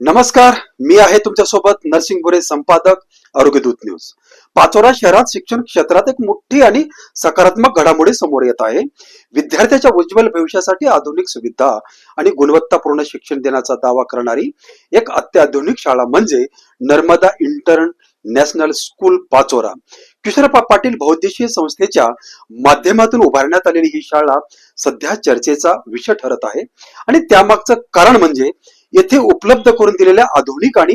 नमस्कार, मी आहे तुमच्यासोबत नरसिंग बुरे, संपादक आरोग्यदूत न्यूज. पाचोरा शहरात शिक्षण क्षेत्रात एक मोठी आणि सकारात्मक घडामोडी समोर येत आहे. विद्यार्थ्याच्या उज्ज्वल भविष्यासाठी आधुनिक सुविधा आणि गुणवत्तापूर्ण शिक्षण देण्याचा दावा करणारी एक अत्याधुनिक शाळा म्हणजे नर्मदा इंटरनॅशनल स्कूल पाचोरा. किशोर पाटील बहुउद्देशीय संस्थेच्या माध्यमातून उभारण्यात आलेली ही शाळा सध्या चर्चेचा विषय ठरत आहे आणि त्यामागचं कारण म्हणजे येथे उपलब्ध करून दिलेल्या आधुनिक आणि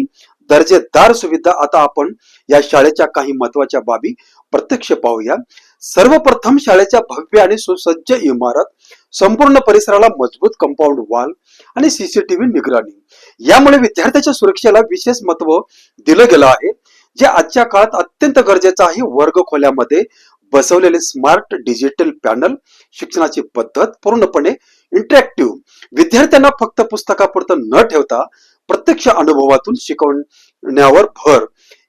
दर्जेदार सुविधा. आता आपण या शाळेच्या काही महत्वाच्या बाबी प्रत्यक्ष पाहूया. सर्वप्रथम शाळेच्या भव्य आणि सुसज्ज इमारत, संपूर्ण परिसराला मजबूत कंपाऊंड वॉल आणि सीसीटीव्ही निगराणी यामुळे विद्यार्थ्याच्या सुरक्षेला विशेष महत्व दिलं गेलं आहे, जे आजच्या काळात अत्यंत गरजेचं आहे. वर्ग खोल्यामध्ये बसवलेले स्मार्ट डिजिटल पॅनल, शिक्षणाची पद्धत पूर्णपणे इंटरॅक्टिव्ह, विद्यार्थ्यांना फक्त पुस्तकापुरतं न ठेवता प्रत्यक्ष अनुभवातून शिकवण्यावर भर.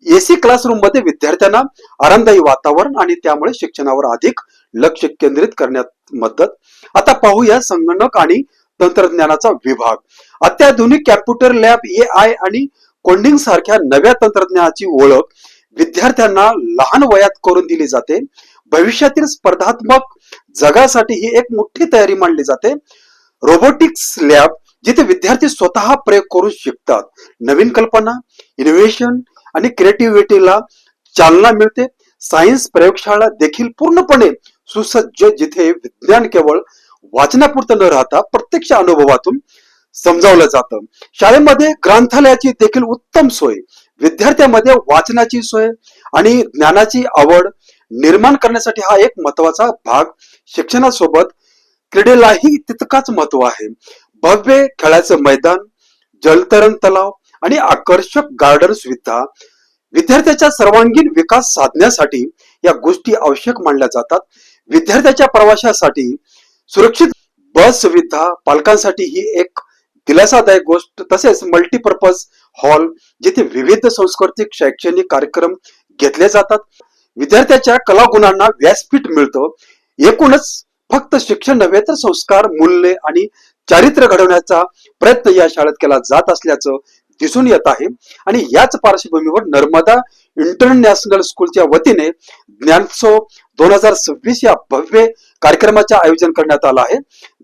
एसी क्लासरूम मध्ये विद्यार्थ्यांना आरामदायी वातावरण आणि त्यामुळे शिक्षणावर अधिक लक्ष केंद्रित करण्यात मदत. आता पाहूया संगणक आणि तंत्रज्ञानाचा विभाग. अत्याधुनिक कॅम्प्युटर लॅब, AI आणि कोडिंग सारख्या नव्या तंत्रज्ञानाची ओळख विद्यार्थ्यांना लहान वयात करून दिली जाते. भविष्यातील स्पर्धात्मक जगासाठी ही एक मोठी तयारी मानली जाते. रोबोटिक्स लॅब, जिथे विद्यार्थी स्वतः प्रयोग करून शिकतात. नवीन कल्पना, इनोव्हेशन आणि क्रिएटिव्हिटीला चालना मिळते. सायन्स प्रयोगशाळा देखील पूर्णपणे सुसज्ज, जिथे विज्ञान केवळ वाचनापुरतं न राहता प्रत्यक्ष अनुभवातून समजावलं जातं. शाळेमध्ये ग्रंथालयाची देखील उत्तम सोय, विद्यार्थ्यांमध्ये वाचनाची सोय आणि ज्ञानाची आवड निर्माण करण्यासाठी हा एक महत्वाचा भाग. शिक्षणासोबत क्रीडेलाही तितकाच महत्व आहे. भव्य खेळाचं मैदान, जलतरण तलाव आणि आकर्षक गार्डन सुविधा विद्यार्थ्याचा सर्वांगीण विकास साधण्यासाठी या गोष्टी आवश्यक मानल्या जातात. विद्यार्थ्याच्या प्रवासासाठी सुरक्षित बस सुविधा पालकांसाठी ही एक दिलासादायक गोष्ट. तसेच मल्टीपर्पज हॉल, जिथे विविध सांस्कृतिक शैक्षणिक कार्यक्रम घेतले जातात. विद्यार्थ्याच्या कलागुणांना व्यासपीठ मिळतं. एकूणच फक्त शिक्षण नव्हे तर संस्कार, मूल्ये आणि चारित्र्य घडवण्याचा प्रयत्न या शाळेत केला जात असल्याचं दिसून येत आहे. आणि याच पार्श्वभूमीवर नर्मदा इंटरनॅशनल स्कूलच्या वतीने ज्ञानोत्सव 2026 या भव्य कार्यक्रमाचे आयोजन करण्यात आलं आहे.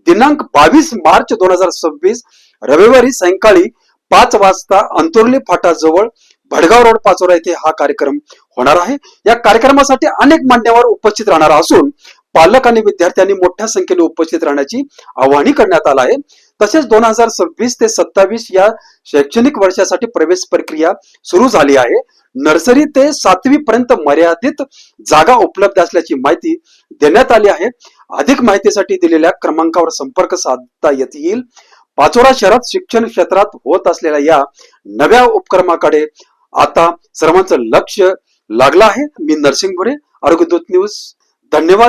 दिनांक 22 मार्च 2026 रविवारी सायंकाळी 5 वाजता अंतुर्ली फाटाजवळ भडगाव रोड, पाचोरा येथे हा कार्यक्रम होणार आहे. या कार्यक्रमासाठी अनेक मान्यवर उपस्थित राहणार असून पालक आणि विद्यार्थ्यांनी मोठ्या संख्येने उपस्थित राहण्याची आवाहन करण्यात आलं आहे. तसेच 2026 ते 27 या शैक्षणिक वर्षासाठी प्रवेश प्रक्रिया सुरू झाली आहे. नर्सरी ते 7वी पर्यंत मर्यादित जागा उपलब्ध असल्याची माहिती देण्यात आली आहे. अधिक माहितीसाठी दिलेल्या क्रमांकावर संपर्क साधता येईल. पाचोरा शहरात शिक्षण क्षेत्रात होत असलेल्या या नव्या उपक्रमाकडे आता सर्वांचं लक्ष लागलं आहे. मी नरसिंग बुरे, आरोग्यदूत न्यूज. धन्यवाद.